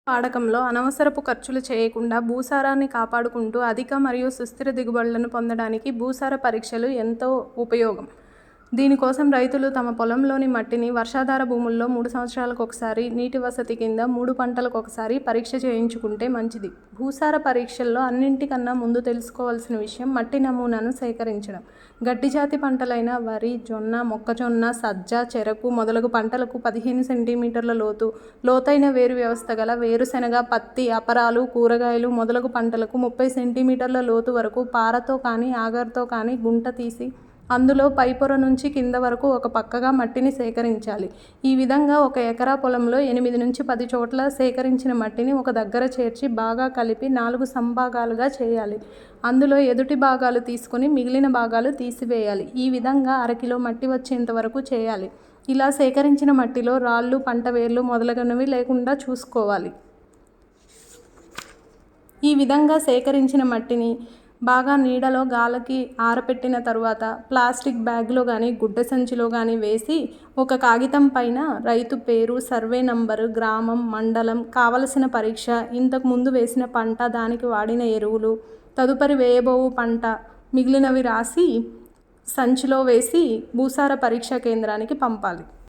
వాడకంలో అనవసరపు ఖర్చులు చేయకుండా భూసారాన్ని కాపాడుకుంటూ అధిక మరియు సుస్థిర దిగుబడులను పొందడానికి భూసార పరీక్షలు ఎంతో ఉపయోగం. దీనికోసం రైతులు తమ పొలంలోని మట్టిని వర్షాధార భూముల్లో 3 సంవత్సరాలకు ఒకసారి, నీటి వసతి కింద 3 పంటలకు ఒకసారి పరీక్ష చేయించుకుంటే మంచిది. భూసార పరీక్షల్లో అన్నింటికన్నా ముందు తెలుసుకోవాల్సిన విషయం మట్టి నమూనాను సేకరించడం. గడ్డి జాతి పంటలైన వరి, జొన్న, మొక్కజొన్న, సజ్జ, చెరకు మొదలగు పంటలకు 15 సెంటీమీటర్ల లోతైన వేరు వ్యవస్థ గల వేరుశెనగ, పత్తి, అపరాలు, కూరగాయలు మొదలగు పంటలకు 30 సెంటీమీటర్ల లోతు వరకు పారతో కానీ ఆగర్తో కానీ గుంట తీసి అందులో పైపొర నుంచి కింద వరకు ఒక పక్కగా మట్టిని సేకరించాలి. ఈ విధంగా 1 ఎకరా పొలంలో 8 నుంచి 10 చోట్ల సేకరించిన మట్టిని ఒక దగ్గర చేర్చి బాగా కలిపి 4 సంభాగాలుగా చేయాలి. అందులో ఎదుటి భాగాలు తీసుకొని మిగిలిన భాగాలు తీసివేయాలి. ఈ విధంగా 1/2 కిలో మట్టి వచ్చేంత వరకు చేయాలి. ఇలా సేకరించిన మట్టిలో రాళ్ళు, పంట వేర్లు మొదలగునవి లేకుండా చూసుకోవాలి. ఈ విధంగా సేకరించిన మట్టిని బాగా నీడలో గాలికి ఆరపెట్టిన తరువాత ప్లాస్టిక్ బ్యాగ్లో కానీ గుడ్డ సంచిలో కానీ వేసి ఒక కాగితం పైన రైతు పేరు, సర్వే నంబరు, గ్రామం, మండలం, కావలసిన పరీక్ష, ఇంతకు ముందు వేసిన పంట, దానికి వాడిన ఎరువులు, తదుపరి వేయబోవు పంట మిగిలినవి రాసి సంచిలో వేసి భూసార పరీక్షా కేంద్రానికి పంపాలి.